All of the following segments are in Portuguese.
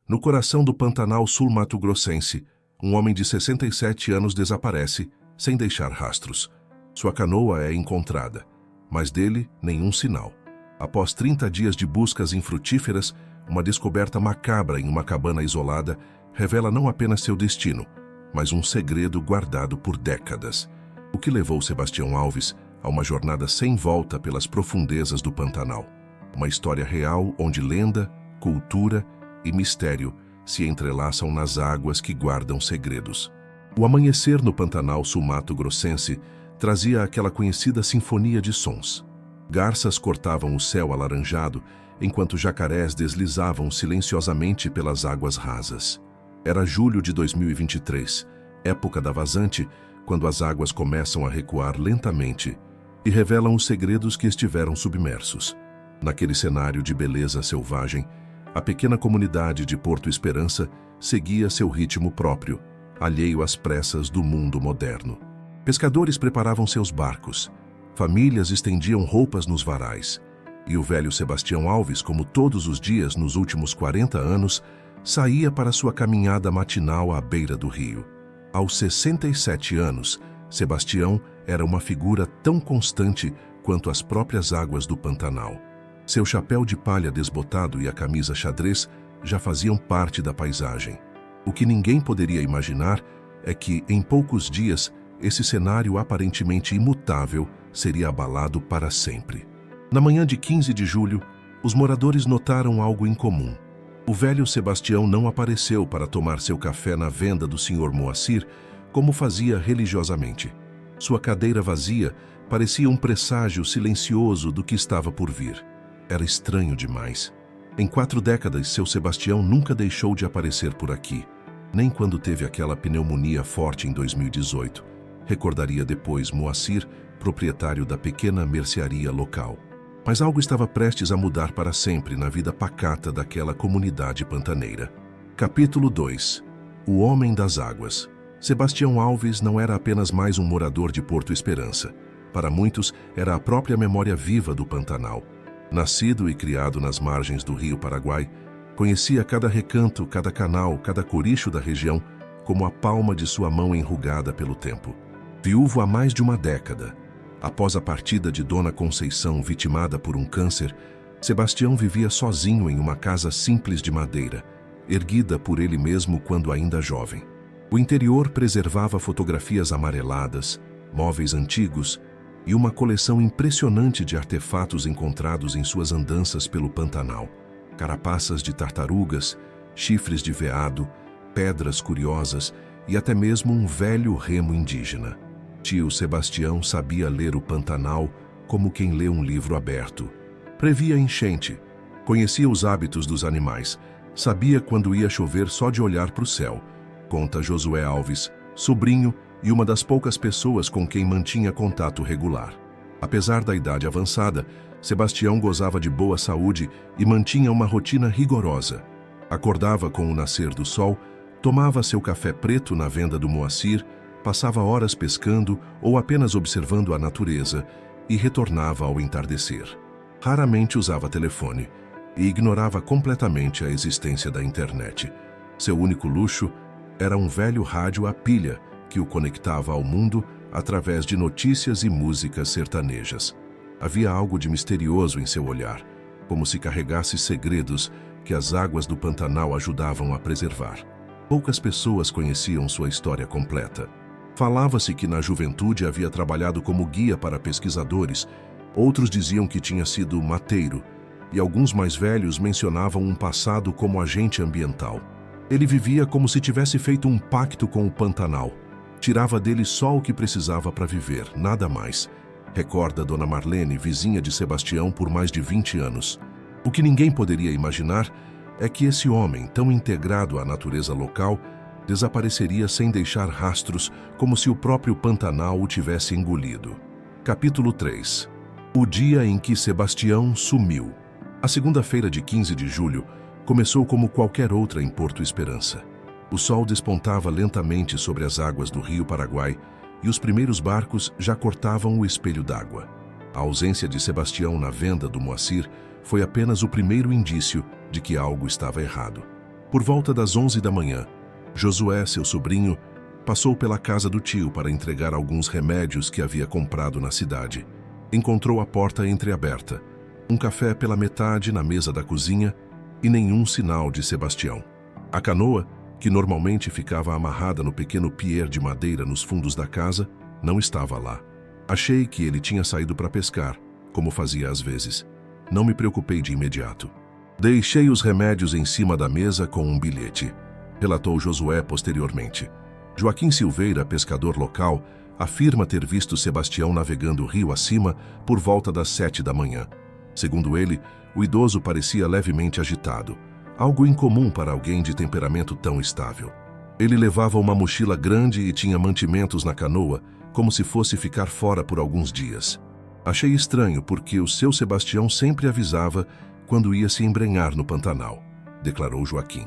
No coração do Pantanal sul-mato-grossense, um homem de 67 anos desaparece, sem deixar rastros. Sua canoa é encontrada, mas dele nenhum sinal. Após 30 dias de buscas infrutíferas, uma descoberta macabra em uma cabana isolada revela não apenas seu destino, mas um segredo guardado por décadas. O que levou Sebastião Alves a uma jornada sem volta pelas profundezas do Pantanal. Uma história real onde lenda, cultura e mistério se entrelaçam nas águas que guardam segredos. O amanhecer no Pantanal sul-mato-grossense trazia aquela conhecida sinfonia de sons. Garças cortavam o céu alaranjado, enquanto jacarés deslizavam silenciosamente pelas águas rasas. Era julho de 2023, época da vazante, quando as águas começam a recuar lentamente e revelam os segredos que estiveram submersos. Naquele cenário de beleza selvagem, a pequena comunidade de Porto Esperança seguia seu ritmo próprio, alheio às pressas do mundo moderno. Pescadores preparavam seus barcos, famílias estendiam roupas nos varais, e o velho Sebastião Alves, como todos os dias nos últimos 40 anos, saía para sua caminhada matinal à beira do rio. Aos 67 anos, Sebastião era uma figura tão constante quanto as próprias águas do Pantanal. Seu chapéu de palha desbotado e a camisa xadrez já faziam parte da paisagem. O que ninguém poderia imaginar é que, em poucos dias, esse cenário aparentemente imutável seria abalado para sempre. Na manhã de 15 de julho, os moradores notaram algo incomum. O velho Sebastião não apareceu para tomar seu café na venda do Sr. Moacir, como fazia religiosamente. Sua cadeira vazia parecia um presságio silencioso do que estava por vir. Era estranho demais. Em 4 décadas, seu Sebastião nunca deixou de aparecer por aqui, nem quando teve aquela pneumonia forte em 2018. Recordaria depois Moacir, proprietário da pequena mercearia local. Mas algo estava prestes a mudar para sempre na vida pacata daquela comunidade pantaneira. Capítulo 2. O Homem das Águas. Sebastião Alves não era apenas mais um morador de Porto Esperança. Para muitos, era a própria memória viva do Pantanal. Nascido e criado nas margens do rio Paraguai, conhecia cada recanto, cada canal, cada coricho da região como a palma de sua mão enrugada pelo tempo. Viúvo há mais de uma década, após a partida de Dona Conceição vitimada por um câncer, Sebastião vivia sozinho em uma casa simples de madeira, erguida por ele mesmo quando ainda jovem. O interior preservava fotografias amareladas, móveis antigos e uma coleção impressionante de artefatos encontrados em suas andanças pelo Pantanal. Carapaças de tartarugas, chifres de veado, pedras curiosas e até mesmo um velho remo indígena. Tio Sebastião sabia ler o Pantanal como quem lê um livro aberto. Previa enchente, conhecia os hábitos dos animais, sabia quando ia chover só de olhar para o céu, conta Josué Alves, sobrinho e uma das poucas pessoas com quem mantinha contato regular. Apesar da idade avançada, Sebastião gozava de boa saúde e mantinha uma rotina rigorosa. Acordava com o nascer do sol, tomava seu café preto na venda do Moacir, passava horas pescando ou apenas observando a natureza e retornava ao entardecer. Raramente usava telefone e ignorava completamente a existência da internet. Seu único luxo era um velho rádio a pilha que o conectava ao mundo através de notícias e músicas sertanejas. Havia algo de misterioso em seu olhar, como se carregasse segredos que as águas do Pantanal ajudavam a preservar. Poucas pessoas conheciam sua história completa. Falava-se que na juventude havia trabalhado como guia para pesquisadores, outros diziam que tinha sido mateiro, e alguns mais velhos mencionavam um passado como agente ambiental. Ele vivia como se tivesse feito um pacto com o Pantanal. Tirava dele só o que precisava para viver, nada mais. Recorda Dona Marlene, vizinha de Sebastião por mais de 20 anos. O que ninguém poderia imaginar é que esse homem, tão integrado à natureza local, desapareceria sem deixar rastros, como se o próprio Pantanal o tivesse engolido. Capítulo 3. O dia em que Sebastião sumiu. A segunda-feira de 15 de julho começou como qualquer outra em Porto Esperança. O sol despontava lentamente sobre as águas do rio Paraguai e os primeiros barcos já cortavam o espelho d'água. A ausência de Sebastião na venda do Moacir foi apenas o primeiro indício de que algo estava errado. Por volta das 11 da manhã, Josué, seu sobrinho, passou pela casa do tio para entregar alguns remédios que havia comprado na cidade. Encontrou a porta entreaberta, um café pela metade na mesa da cozinha e nenhum sinal de Sebastião. A canoa, que normalmente ficava amarrada no pequeno pier de madeira nos fundos da casa, não estava lá. Achei que ele tinha saído para pescar, como fazia às vezes. Não me preocupei de imediato. Deixei os remédios em cima da mesa com um bilhete, relatou Josué posteriormente. Joaquim Silveira, pescador local, afirma ter visto Sebastião navegando o rio acima por volta das 7 da manhã. Segundo ele, o idoso parecia levemente agitado, algo incomum para alguém de temperamento tão estável. Ele levava uma mochila grande e tinha mantimentos na canoa, como se fosse ficar fora por alguns dias. Achei estranho porque o seu Sebastião sempre avisava quando ia se embrenhar no Pantanal, declarou Joaquim.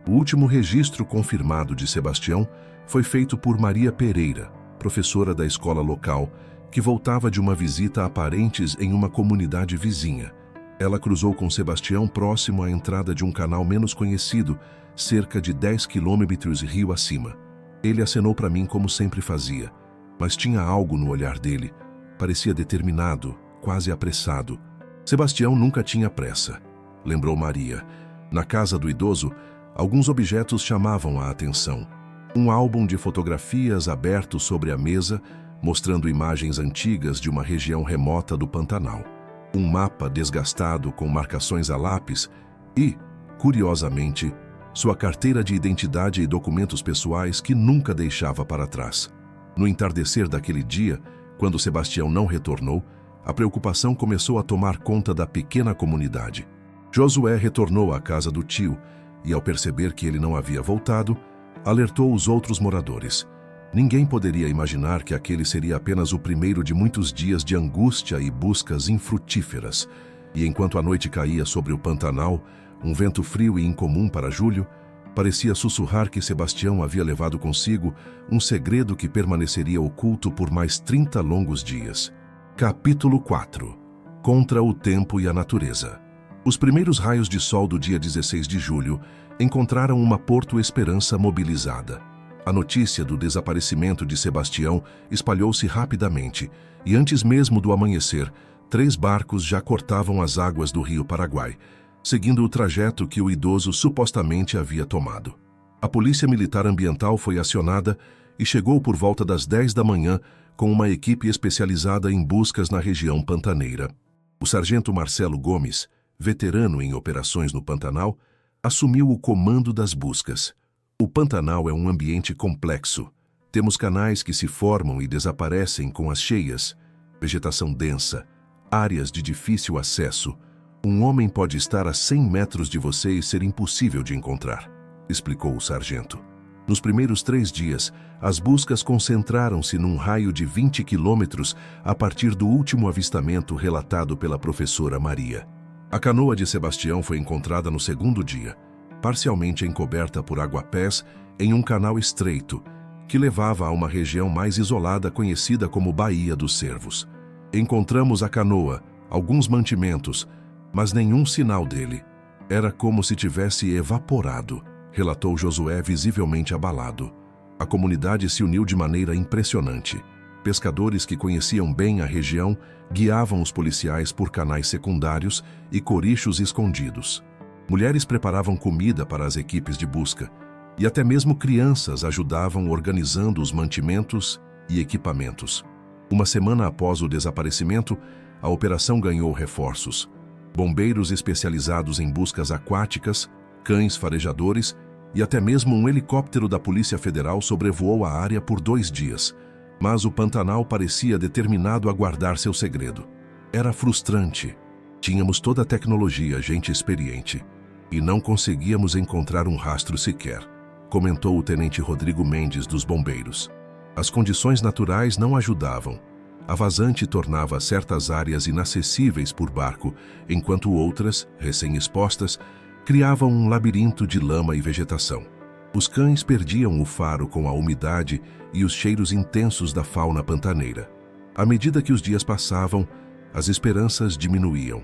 O último registro confirmado de Sebastião foi feito por Maria Pereira, professora da escola local, que voltava de uma visita a parentes em uma comunidade vizinha. Ela cruzou com Sebastião próximo à entrada de um canal menos conhecido, cerca de 10 quilômetros rio acima. Ele acenou para mim como sempre fazia, mas tinha algo no olhar dele. Parecia determinado, quase apressado. Sebastião nunca tinha pressa, lembrou Maria. Na casa do idoso, alguns objetos chamavam a atenção. Um álbum de fotografias aberto sobre a mesa, mostrando imagens antigas de uma região remota do Pantanal. Um mapa desgastado com marcações a lápis e, curiosamente, sua carteira de identidade e documentos pessoais que nunca deixava para trás. No entardecer daquele dia, quando Sebastião não retornou, a preocupação começou a tomar conta da pequena comunidade. Josué retornou à casa do tio e, ao perceber que ele não havia voltado, alertou os outros moradores. Ninguém poderia imaginar que aquele seria apenas o primeiro de muitos dias de angústia e buscas infrutíferas. E enquanto a noite caía sobre o Pantanal, um vento frio e incomum para julho, parecia sussurrar que Sebastião havia levado consigo um segredo que permaneceria oculto por mais 30 longos dias. Capítulo 4. Contra o tempo e a natureza. Os primeiros raios de sol do dia 16 de julho encontraram uma Porto Esperança mobilizada. A notícia do desaparecimento de Sebastião espalhou-se rapidamente e, antes mesmo do amanhecer, 3 barcos já cortavam as águas do rio Paraguai, seguindo o trajeto que o idoso supostamente havia tomado. A Polícia Militar Ambiental foi acionada e chegou por volta das 10 da manhã com uma equipe especializada em buscas na região pantaneira. O sargento Marcelo Gomes, veterano em operações no Pantanal, assumiu o comando das buscas. O Pantanal é um ambiente complexo. Temos canais que se formam e desaparecem com as cheias, vegetação densa, áreas de difícil acesso. Um homem pode estar a 100 metros de você e ser impossível de encontrar, explicou o sargento. Nos primeiros 3 dias, as buscas concentraram-se num raio de 20 quilômetros a partir do último avistamento relatado pela professora Maria. A canoa de Sebastião foi encontrada no 2º dia, parcialmente encoberta por aguapés em um canal estreito, que levava a uma região mais isolada conhecida como Baía dos Cervos. Encontramos a canoa, alguns mantimentos, mas nenhum sinal dele. Era como se tivesse evaporado, relatou Josué visivelmente abalado. A comunidade se uniu de maneira impressionante. Pescadores que conheciam bem a região guiavam os policiais por canais secundários e corichos escondidos. Mulheres preparavam comida para as equipes de busca e até mesmo crianças ajudavam organizando os mantimentos e equipamentos. Uma semana após o desaparecimento, a operação ganhou reforços. Bombeiros especializados em buscas aquáticas, cães farejadores e até mesmo um helicóptero da Polícia Federal sobrevoou a área por 2 dias. Mas o Pantanal parecia determinado a guardar seu segredo. Era frustrante. Tínhamos toda a tecnologia, gente experiente, e não conseguíamos encontrar um rastro sequer, comentou o tenente Rodrigo Mendes dos bombeiros. As condições naturais não ajudavam. A vazante tornava certas áreas inacessíveis por barco, enquanto outras, recém-expostas, criavam um labirinto de lama e vegetação. Os cães perdiam o faro com a umidade e os cheiros intensos da fauna pantaneira. À medida que os dias passavam, as esperanças diminuíam.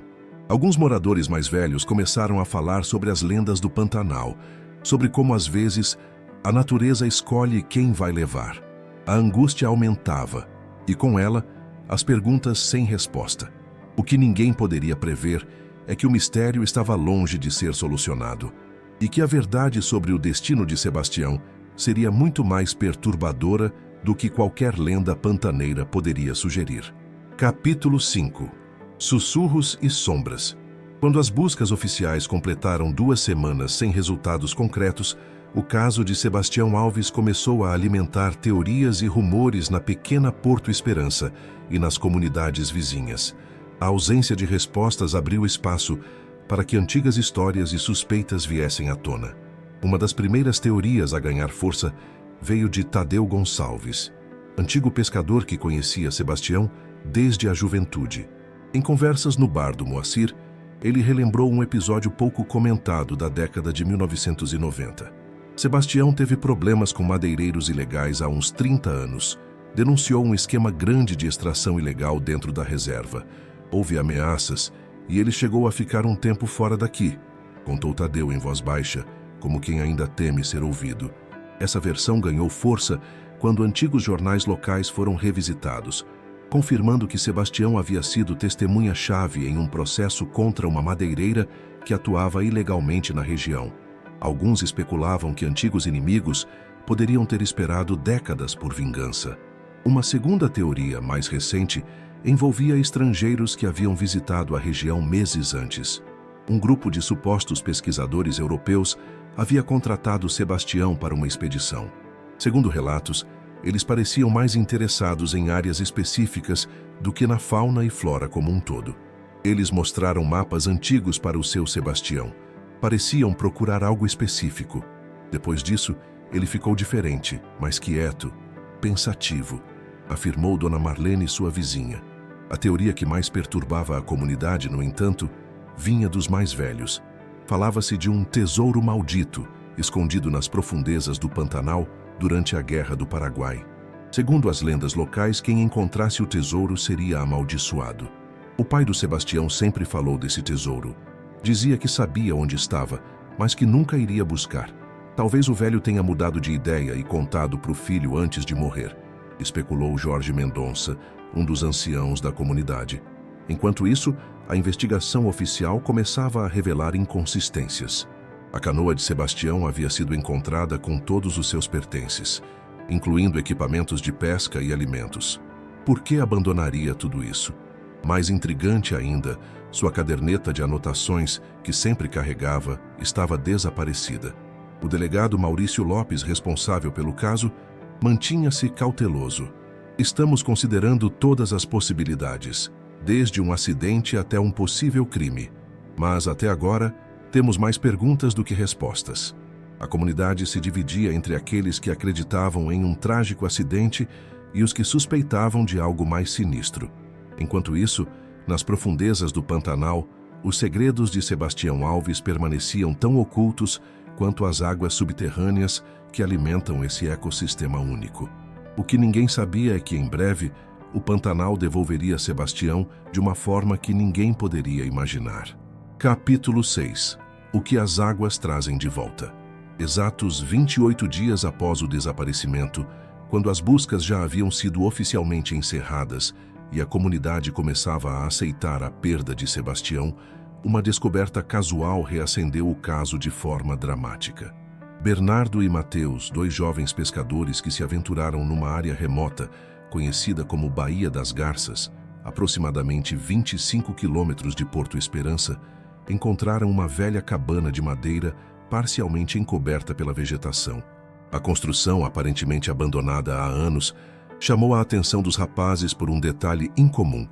Alguns moradores mais velhos começaram a falar sobre as lendas do Pantanal, sobre como às vezes a natureza escolhe quem vai levar. A angústia aumentava e com ela as perguntas sem resposta. O que ninguém poderia prever é que o mistério estava longe de ser solucionado e que a verdade sobre o destino de Sebastião seria muito mais perturbadora do que qualquer lenda pantaneira poderia sugerir. Capítulo 5. Sussurros e sombras. Quando as buscas oficiais completaram 2 semanas sem resultados concretos, o caso de Sebastião Alves começou a alimentar teorias e rumores na pequena Porto Esperança e nas comunidades vizinhas. A ausência de respostas abriu espaço para que antigas histórias e suspeitas viessem à tona. Uma das primeiras teorias a ganhar força veio de Tadeu Gonçalves, antigo pescador que conhecia Sebastião desde a juventude. Em conversas no bar do Moacir, ele relembrou um episódio pouco comentado da década de 1990. Sebastião teve problemas com madeireiros ilegais há uns 30 anos. Denunciou um esquema grande de extração ilegal dentro da reserva. Houve ameaças e ele chegou a ficar um tempo fora daqui, contou Tadeu em voz baixa, como quem ainda teme ser ouvido. Essa versão ganhou força quando antigos jornais locais foram revisitados, confirmando que Sebastião havia sido testemunha-chave em um processo contra uma madeireira que atuava ilegalmente na região. Alguns especulavam que antigos inimigos poderiam ter esperado décadas por vingança. Uma segunda teoria, mais recente, envolvia estrangeiros que haviam visitado a região meses antes. Um grupo de supostos pesquisadores europeus havia contratado Sebastião para uma expedição. Segundo relatos, eles pareciam mais interessados em áreas específicas do que na fauna e flora como um todo. Eles mostraram mapas antigos para o seu Sebastião. Pareciam procurar algo específico. Depois disso, ele ficou diferente, mais quieto, pensativo, afirmou Dona Marlene, sua vizinha. A teoria que mais perturbava a comunidade, no entanto, vinha dos mais velhos. Falava-se de um tesouro maldito, escondido nas profundezas do Pantanal durante a Guerra do Paraguai. Segundo as lendas locais, quem encontrasse o tesouro seria amaldiçoado. O pai do Sebastião sempre falou desse tesouro. Dizia que sabia onde estava, mas que nunca iria buscar. Talvez o velho tenha mudado de ideia e contado para o filho antes de morrer, especulou Jorge Mendonça, um dos anciãos da comunidade. Enquanto isso, a investigação oficial começava a revelar inconsistências. A canoa de Sebastião havia sido encontrada com todos os seus pertences, incluindo equipamentos de pesca e alimentos. Por que abandonaria tudo isso? Mais intrigante ainda, sua caderneta de anotações, que sempre carregava, estava desaparecida. O delegado Maurício Lopes, responsável pelo caso, mantinha-se cauteloso. Estamos considerando todas as possibilidades, desde um acidente até um possível crime. Mas, até agora, temos mais perguntas do que respostas. A comunidade se dividia entre aqueles que acreditavam em um trágico acidente e os que suspeitavam de algo mais sinistro. Enquanto isso, nas profundezas do Pantanal, os segredos de Sebastião Alves permaneciam tão ocultos quanto as águas subterrâneas que alimentam esse ecossistema único. O que ninguém sabia é que, em breve, o Pantanal devolveria Sebastião de uma forma que ninguém poderia imaginar. Capítulo 6. O que as águas trazem de volta. Exatos 28 dias após o desaparecimento, quando as buscas já haviam sido oficialmente encerradas e a comunidade começava a aceitar a perda de Sebastião, uma descoberta casual reacendeu o caso de forma dramática. Bernardo e Mateus, 2 jovens pescadores que se aventuraram numa área remota, conhecida como Baía das Garças, aproximadamente 25 quilômetros de Porto Esperança, encontraram uma velha cabana de madeira parcialmente encoberta pela vegetação. A construção, aparentemente abandonada há anos, chamou a atenção dos rapazes por um detalhe incomum.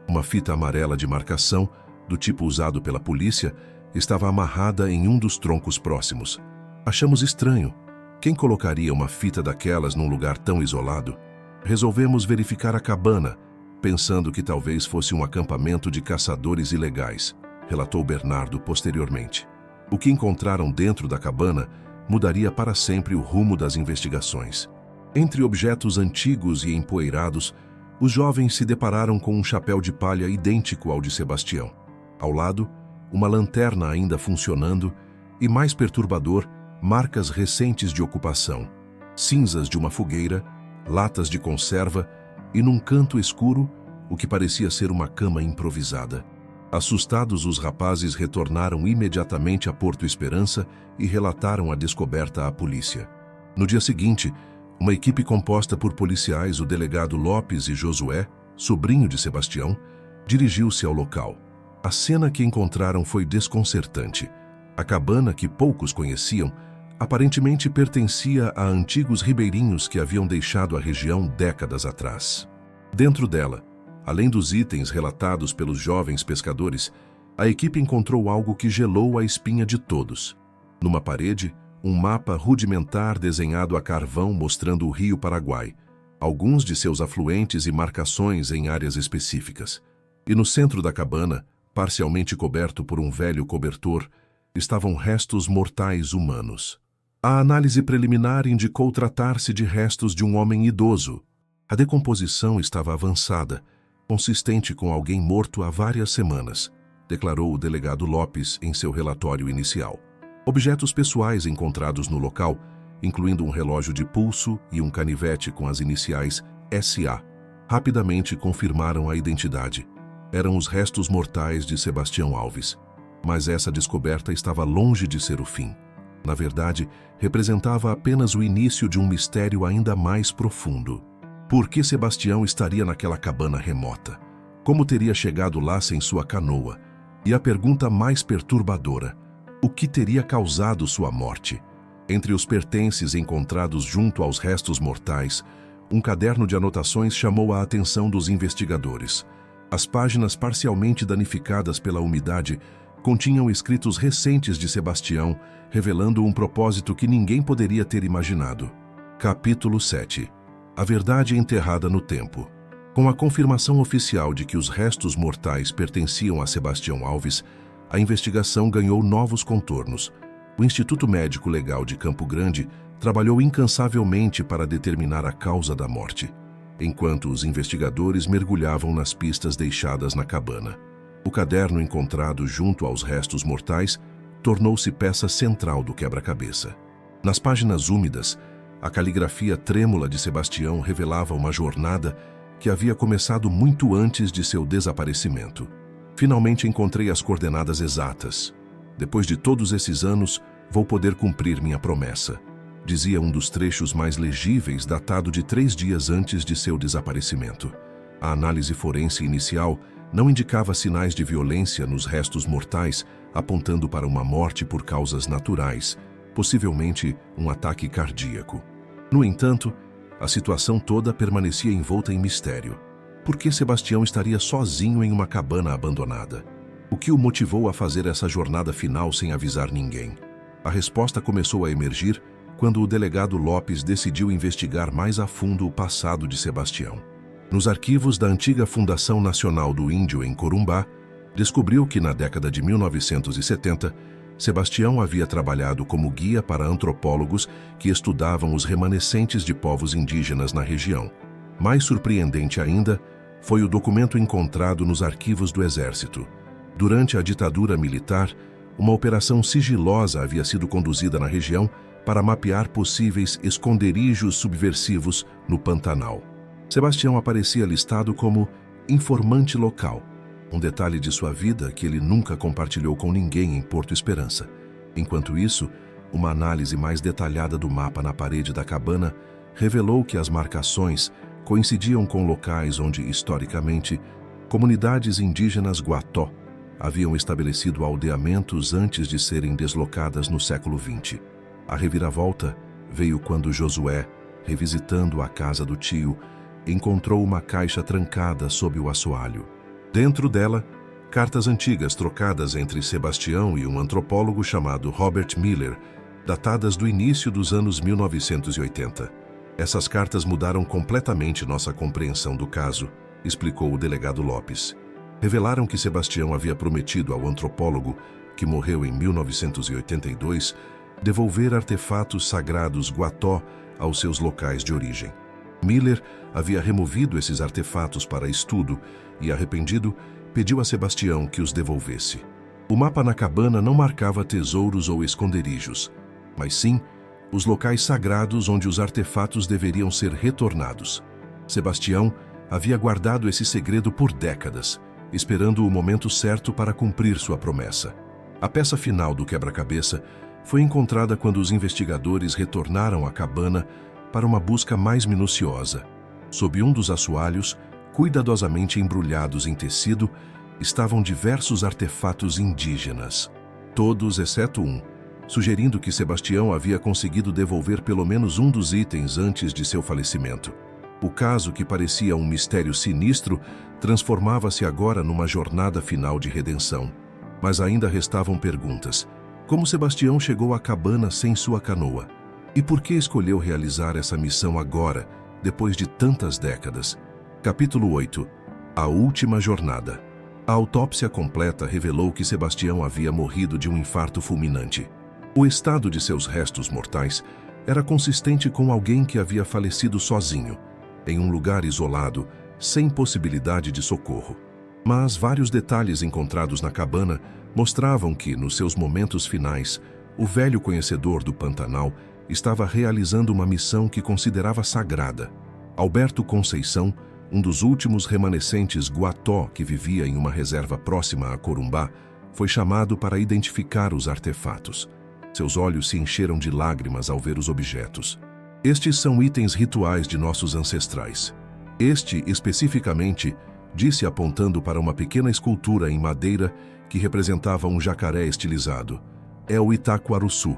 Uma fita amarela de marcação, do tipo usado pela polícia, estava amarrada em um dos troncos próximos. Achamos estranho. Quem colocaria uma fita daquelas num lugar tão isolado? Resolvemos verificar a cabana, pensando que talvez fosse um acampamento de caçadores ilegais, relatou Bernardo posteriormente. O que encontraram dentro da cabana mudaria para sempre o rumo das investigações. Entre objetos antigos e empoeirados, os jovens se depararam com um chapéu de palha idêntico ao de Sebastião. Ao lado, uma lanterna ainda funcionando e, mais perturbador, marcas recentes de ocupação, cinzas de uma fogueira, latas de conserva e, num canto escuro, o que parecia ser uma cama improvisada. Assustados, os rapazes retornaram imediatamente a Porto Esperança e relataram a descoberta à polícia. No dia seguinte, uma equipe composta por policiais, o delegado Lopes e Josué, sobrinho de Sebastião, dirigiu-se ao local. A cena que encontraram foi desconcertante. A cabana, que poucos conheciam, aparentemente pertencia a antigos ribeirinhos que haviam deixado a região décadas atrás. Dentro dela, além dos itens relatados pelos jovens pescadores, a equipe encontrou algo que gelou a espinha de todos. Numa parede, um mapa rudimentar desenhado a carvão mostrando o rio Paraguai, alguns de seus afluentes e marcações em áreas específicas. E no centro da cabana, parcialmente coberto por um velho cobertor, estavam restos mortais humanos. A análise preliminar indicou tratar-se de restos de um homem idoso. A decomposição estava avançada, consistente com alguém morto há várias semanas, declarou o delegado Lopes em seu relatório inicial. Objetos pessoais encontrados no local, incluindo um relógio de pulso e um canivete com as iniciais SA, rapidamente confirmaram a identidade. Eram os restos mortais de Sebastião Alves. Mas essa descoberta estava longe de ser o fim. Na verdade, representava apenas o início de um mistério ainda mais profundo. Por que Sebastião estaria naquela cabana remota? Como teria chegado lá sem sua canoa? E a pergunta mais perturbadora: o que teria causado sua morte? Entre os pertences encontrados junto aos restos mortais, um caderno de anotações chamou a atenção dos investigadores. As páginas parcialmente danificadas pela umidade continham escritos recentes de Sebastião, revelando um propósito que ninguém poderia ter imaginado. Capítulo 7. A verdade enterrada no tempo. Com a confirmação oficial de que os restos mortais pertenciam a Sebastião Alves, a investigação ganhou novos contornos. O Instituto Médico Legal de Campo Grande trabalhou incansavelmente para determinar a causa da morte, enquanto os investigadores mergulhavam nas pistas deixadas na cabana. O caderno encontrado junto aos restos mortais tornou-se peça central do quebra-cabeça. Nas páginas úmidas, a caligrafia trêmula de Sebastião revelava uma jornada que havia começado muito antes de seu desaparecimento. Finalmente encontrei as coordenadas exatas. Depois de todos esses anos, vou poder cumprir minha promessa, dizia um dos trechos mais legíveis, datado de 3 dias antes de seu desaparecimento. A análise forense inicial não indicava sinais de violência nos restos mortais, apontando para uma morte por causas naturais, possivelmente um ataque cardíaco. No entanto, a situação toda permanecia envolta em mistério. Por que Sebastião estaria sozinho em uma cabana abandonada? O que o motivou a fazer essa jornada final sem avisar ninguém? A resposta começou a emergir quando o delegado Lopes decidiu investigar mais a fundo o passado de Sebastião. Nos arquivos da antiga Fundação Nacional do Índio em Corumbá, descobriu que na década de 1970, Sebastião havia trabalhado como guia para antropólogos que estudavam os remanescentes de povos indígenas na região. Mais surpreendente ainda foi o documento encontrado nos arquivos do Exército. Durante a ditadura militar, uma operação sigilosa havia sido conduzida na região para mapear possíveis esconderijos subversivos no Pantanal. Sebastião aparecia listado como informante local, um detalhe de sua vida que ele nunca compartilhou com ninguém em Porto Esperança. Enquanto isso, uma análise mais detalhada do mapa na parede da cabana revelou que as marcações coincidiam com locais onde, historicamente, comunidades indígenas Guató haviam estabelecido aldeamentos antes de serem deslocadas no século XX. A reviravolta veio quando Josué, revisitando a casa do tio, encontrou uma caixa trancada sob o assoalho. Dentro dela, cartas antigas trocadas entre Sebastião e um antropólogo chamado Robert Miller, datadas do início dos anos 1980. Essas cartas mudaram completamente nossa compreensão do caso, explicou o delegado Lopes. Revelaram que Sebastião havia prometido ao antropólogo, que morreu em 1982, devolver artefatos sagrados Guató aos seus locais de origem. Miller havia removido esses artefatos para estudo e, arrependido, pediu a Sebastião que os devolvesse. O mapa na cabana não marcava tesouros ou esconderijos. mas sim os locais sagrados onde os artefatos deveriam ser retornados. Sebastião havia guardado esse segredo por décadas, esperando o momento certo para cumprir sua promessa. A peça final do quebra-cabeça foi encontrada quando os investigadores retornaram à cabana para uma busca mais minuciosa. Sob um dos assoalhos, cuidadosamente embrulhados em tecido, estavam diversos artefatos indígenas. Todos exceto um, sugerindo que Sebastião havia conseguido devolver pelo menos um dos itens antes de seu falecimento. O caso, que parecia um mistério sinistro, transformava-se agora numa jornada final de redenção. Mas ainda restavam perguntas. Como Sebastião chegou à cabana sem sua canoa? E por que escolheu realizar essa missão agora, depois de tantas décadas? Capítulo 8. A última jornada. A autópsia completa revelou que Sebastião havia morrido de um infarto fulminante. O estado de seus restos mortais era consistente com alguém que havia falecido sozinho, em um lugar isolado, sem possibilidade de socorro. Mas vários detalhes encontrados na cabana mostravam que, nos seus momentos finais, o velho conhecedor do Pantanal estava realizando uma missão que considerava sagrada. Alberto Conceição, um dos últimos remanescentes Guató que vivia em uma reserva próxima a Corumbá, foi chamado para identificar os artefatos. Seus olhos se encheram de lágrimas ao ver os objetos. Estes são itens rituais de nossos ancestrais. Este, especificamente, disse apontando para uma pequena escultura em madeira que representava um jacaré estilizado. É o Itaquaruçu,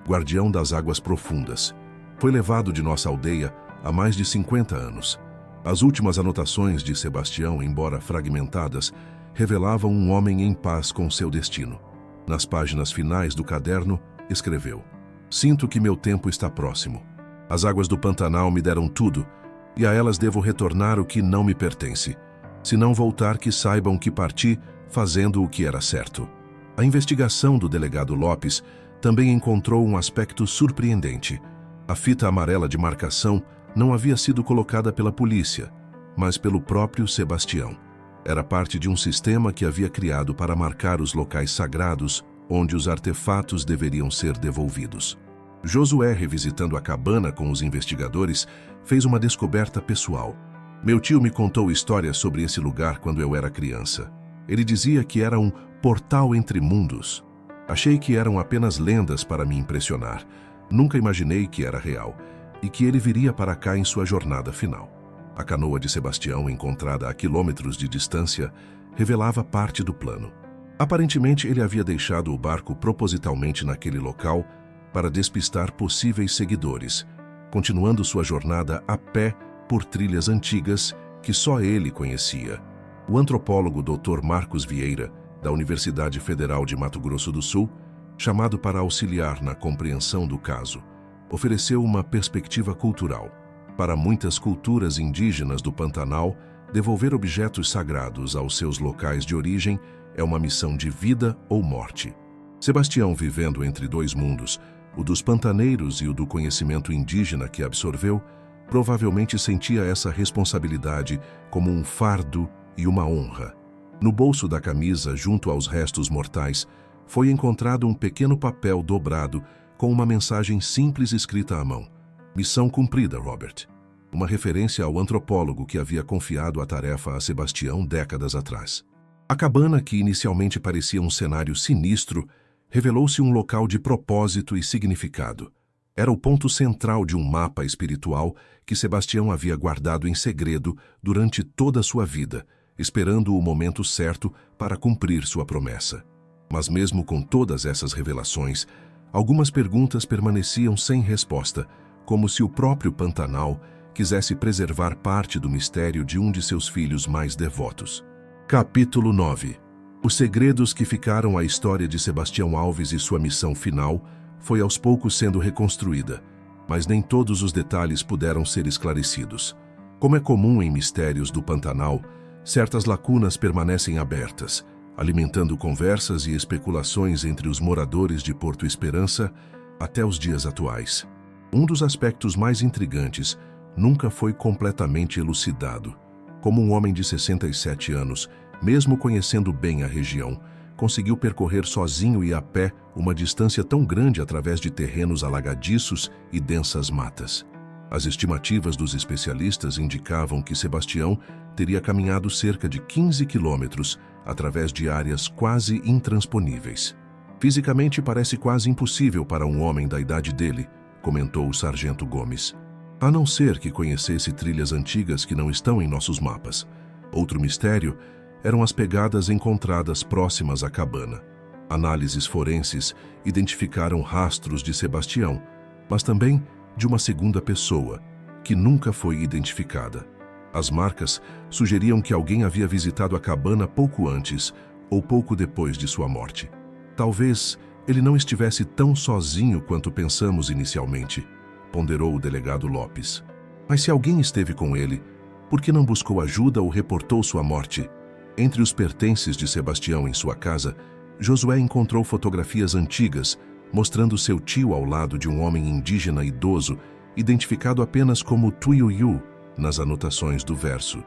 guardião das águas profundas. Foi levado de nossa aldeia há mais de 50 anos. As últimas anotações de Sebastião, embora fragmentadas, revelavam um homem em paz com seu destino. Nas páginas finais do caderno, escreveu: "Sinto que meu tempo está próximo. As águas do Pantanal me deram tudo, e a elas devo retornar o que não me pertence. Se não voltar, que saibam que parti fazendo o que era certo." A investigação do delegado Lopes também encontrou um aspecto surpreendente. A fita amarela de marcação não havia sido colocada pela polícia, mas pelo próprio Sebastião. Era parte de um sistema que havia criado para marcar os locais sagrados onde os artefatos deveriam ser devolvidos. Josué, revisitando a cabana com os investigadores, fez uma descoberta pessoal. "Meu tio me contou histórias sobre esse lugar quando eu era criança. Ele dizia que era um portal entre mundos. Achei que eram apenas lendas para me impressionar. Nunca imaginei que era real e que ele viria para cá em sua jornada final." A canoa de Sebastião, encontrada a quilômetros de distância, revelava parte do plano. Aparentemente, ele havia deixado o barco propositalmente naquele local para despistar possíveis seguidores, continuando sua jornada a pé por trilhas antigas que só ele conhecia. O antropólogo Dr. Marcos Vieira, da Universidade Federal de Mato Grosso do Sul, chamado para auxiliar na compreensão do caso, ofereceu uma perspectiva cultural. Para muitas culturas indígenas do Pantanal, devolver objetos sagrados aos seus locais de origem é uma missão de vida ou morte. Sebastião, vivendo entre dois mundos, o dos pantaneiros e o do conhecimento indígena que absorveu, provavelmente sentia essa responsabilidade como um fardo e uma honra. No bolso da camisa, junto aos restos mortais, foi encontrado um pequeno papel dobrado com uma mensagem simples escrita à mão: "Missão cumprida, Robert." Uma referência ao antropólogo que havia confiado a tarefa a Sebastião décadas atrás. A cabana, que inicialmente parecia um cenário sinistro, revelou-se um local de propósito e significado. Era o ponto central de um mapa espiritual que Sebastião havia guardado em segredo durante toda a sua vida, esperando o momento certo para cumprir sua promessa. Mas mesmo com todas essas revelações, algumas perguntas permaneciam sem resposta, como se o próprio Pantanal quisesse preservar parte do mistério de um de seus filhos mais devotos. Capítulo 9. Os segredos que ficaram à história de Sebastião Alves e sua missão final foi aos poucos sendo reconstruída, mas nem todos os detalhes puderam ser esclarecidos. Como é comum em mistérios do Pantanal, certas lacunas permanecem abertas, alimentando conversas e especulações entre os moradores de Porto Esperança até os dias atuais. Um dos aspectos mais intrigantes nunca foi completamente elucidado. Como um homem de 67 anos, mesmo conhecendo bem a região, conseguiu percorrer sozinho e a pé uma distância tão grande através de terrenos alagadiços e densas matas. As estimativas dos especialistas indicavam que Sebastião teria caminhado cerca de 15 quilômetros através de áreas quase intransponíveis. Fisicamente parece quase impossível para um homem da idade dele, comentou o sargento Gomes. A não ser que conhecesse trilhas antigas que não estão em nossos mapas. Outro mistério eram as pegadas encontradas próximas à cabana. Análises forenses identificaram rastros de Sebastião, mas também de uma segunda pessoa, que nunca foi identificada. As marcas sugeriam que alguém havia visitado a cabana pouco antes ou pouco depois de sua morte. Talvez ele não estivesse tão sozinho quanto pensamos inicialmente, ponderou o delegado Lopes. Mas se alguém esteve com ele, por que não buscou ajuda ou reportou sua morte? Entre os pertences de Sebastião em sua casa, Josué encontrou fotografias antigas mostrando seu tio ao lado de um homem indígena idoso, identificado apenas como Tuiuiu nas anotações do verso.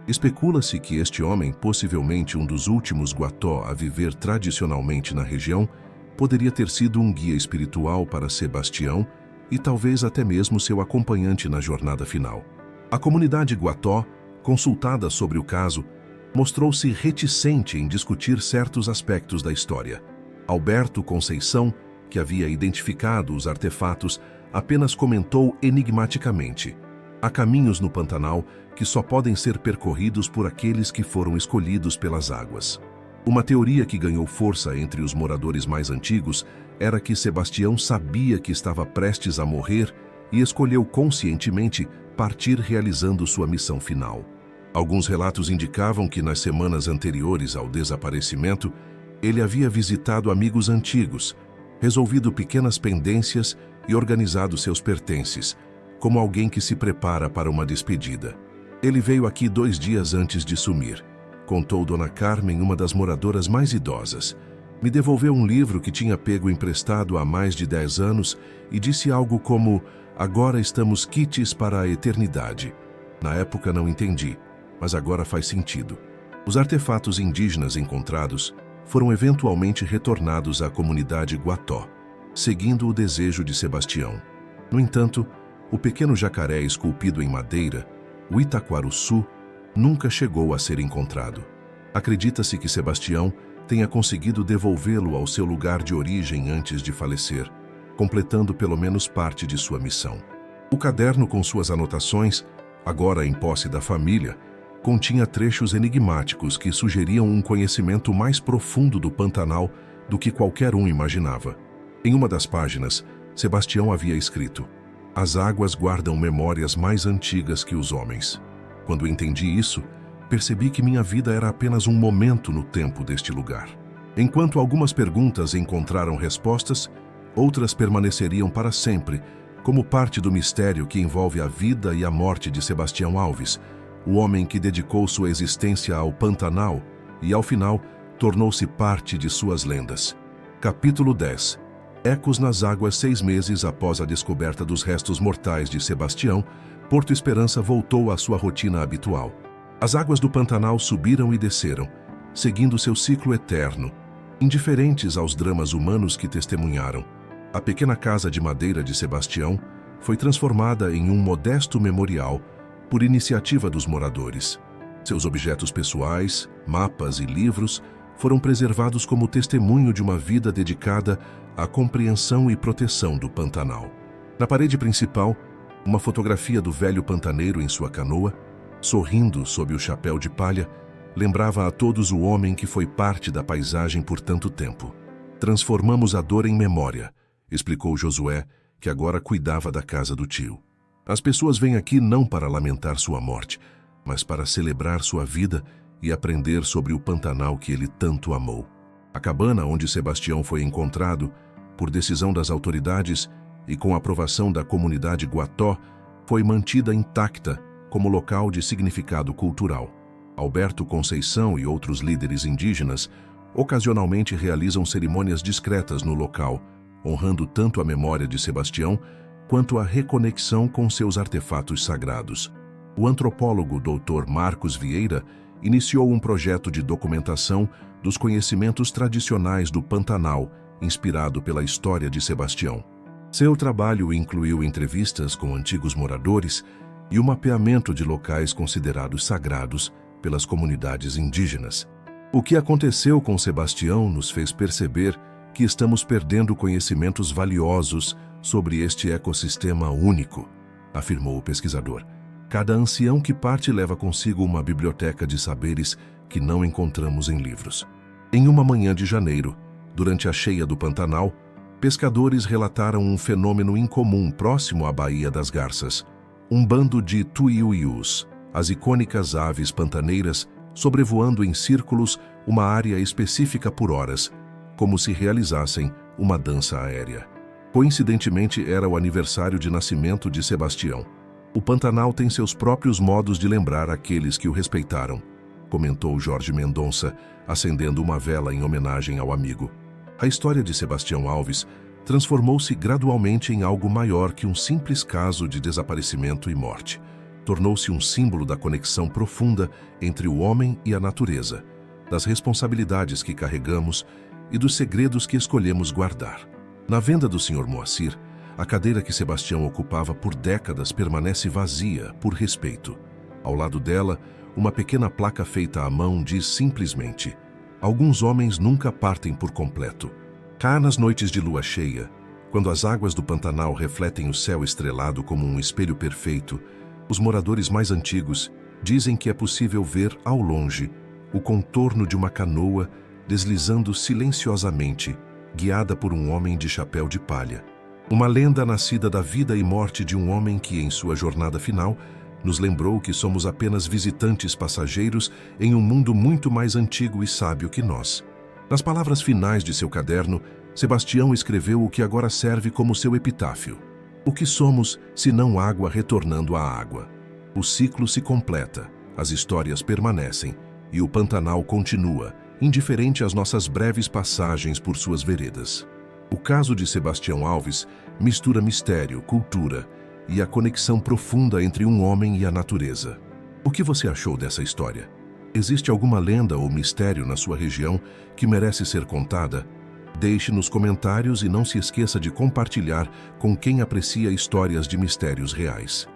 Especula-se que este homem, possivelmente um dos últimos Guató a viver tradicionalmente na região, poderia ter sido um guia espiritual para Sebastião e talvez até mesmo seu acompanhante na jornada final. A comunidade Guató, consultada sobre o caso, mostrou-se reticente em discutir certos aspectos da história. Alberto Conceição, que havia identificado os artefatos, apenas comentou enigmaticamente: há caminhos no Pantanal que só podem ser percorridos por aqueles que foram escolhidos pelas águas. Uma teoria que ganhou força entre os moradores mais antigos era que Sebastião sabia que estava prestes a morrer e escolheu conscientemente partir realizando sua missão final. Alguns relatos indicavam que nas semanas anteriores ao desaparecimento, ele havia visitado amigos antigos, resolvido pequenas pendências e organizado seus pertences, como alguém que se prepara para uma despedida. Ele veio aqui 2 dias antes de sumir, contou Dona Carmen, uma das moradoras mais idosas. Me devolveu um livro que tinha pego emprestado há mais de 10 anos e disse algo como: agora estamos quites para a eternidade. Na época não entendi, mas agora faz sentido. Os artefatos indígenas encontrados foram eventualmente retornados à comunidade Guató, seguindo o desejo de Sebastião. No entanto, o pequeno jacaré esculpido em madeira, o Itaquaruçu, nunca chegou a ser encontrado. Acredita-se que Sebastião tenha conseguido devolvê-lo ao seu lugar de origem antes de falecer, completando pelo menos parte de sua missão. O caderno com suas anotações, agora em posse da família, continha trechos enigmáticos que sugeriam um conhecimento mais profundo do Pantanal do que qualquer um imaginava. Em uma das páginas, Sebastião havia escrito: as águas guardam memórias mais antigas que os homens. Quando entendi isso, percebi que minha vida era apenas um momento no tempo deste lugar. Enquanto algumas perguntas encontraram respostas, outras permaneceriam para sempre, como parte do mistério que envolve a vida e a morte de Sebastião Alves, o homem que dedicou sua existência ao Pantanal e, ao final, tornou-se parte de suas lendas. Capítulo 10. Ecos nas águas. 6 meses após a descoberta dos restos mortais de Sebastião, Porto Esperança voltou à sua rotina habitual. As águas do Pantanal subiram e desceram, seguindo seu ciclo eterno, indiferentes aos dramas humanos que testemunharam. A pequena casa de madeira de Sebastião foi transformada em um modesto memorial por iniciativa dos moradores. Seus objetos pessoais, mapas e livros foram preservados como testemunho de uma vida dedicada à compreensão e proteção do Pantanal. Na parede principal, uma fotografia do velho pantaneiro em sua canoa, sorrindo sob o chapéu de palha, lembrava a todos o homem que foi parte da paisagem por tanto tempo. Transformamos a dor em memória, explicou Josué, que agora cuidava da casa do tio. As pessoas vêm aqui não para lamentar sua morte, mas para celebrar sua vida e aprender sobre o Pantanal que ele tanto amou. A cabana onde Sebastião foi encontrado, por decisão das autoridades e com aprovação da comunidade Guató, foi mantida intacta como local de significado cultural. Alberto Conceição e outros líderes indígenas ocasionalmente realizam cerimônias discretas no local, honrando tanto a memória de Sebastião quanto a reconexão com seus artefatos sagrados. O antropólogo Dr. Marcos Vieira iniciou um projeto de documentação dos conhecimentos tradicionais do Pantanal, inspirado pela história de Sebastião. Seu trabalho incluiu entrevistas com antigos moradores e o mapeamento de locais considerados sagrados pelas comunidades indígenas. O que aconteceu com Sebastião nos fez perceber que estamos perdendo conhecimentos valiosos sobre este ecossistema único, afirmou o pesquisador. Cada ancião que parte leva consigo uma biblioteca de saberes que não encontramos em livros. Em uma manhã de janeiro, durante a cheia do Pantanal, pescadores relataram um fenômeno incomum próximo à Baía das Garças. Um bando de tuiuius, as icônicas aves pantaneiras, sobrevoando em círculos uma área específica por horas, como se realizassem uma dança aérea. Coincidentemente, era o aniversário de nascimento de Sebastião. O Pantanal tem seus próprios modos de lembrar aqueles que o respeitaram, comentou Jorge Mendonça, acendendo uma vela em homenagem ao amigo. A história de Sebastião Alves transformou-se gradualmente em algo maior que um simples caso de desaparecimento e morte. Tornou-se um símbolo da conexão profunda entre o homem e a natureza, das responsabilidades que carregamos e dos segredos que escolhemos guardar. Na venda do Sr. Moacir, a cadeira que Sebastião ocupava por décadas permanece vazia, por respeito. Ao lado dela, uma pequena placa feita à mão diz simplesmente: alguns homens nunca partem por completo. Cá nas noites de lua cheia, quando as águas do Pantanal refletem o céu estrelado como um espelho perfeito, os moradores mais antigos dizem que é possível ver, ao longe, o contorno de uma canoa deslizando silenciosamente, guiada por um homem de chapéu de palha. Uma lenda nascida da vida e morte de um homem que, em sua jornada final, nos lembrou que somos apenas visitantes passageiros em um mundo muito mais antigo e sábio que nós. Nas palavras finais de seu caderno, Sebastião escreveu o que agora serve como seu epitáfio. O que somos, se não água retornando à água? O ciclo se completa, as histórias permanecem, e o Pantanal continua, indiferente às nossas breves passagens por suas veredas. O caso de Sebastião Alves mistura mistério, cultura e a conexão profunda entre um homem e a natureza. O que você achou dessa história? Existe alguma lenda ou mistério na sua região que merece ser contada? Deixe nos comentários e não se esqueça de compartilhar com quem aprecia histórias de mistérios reais.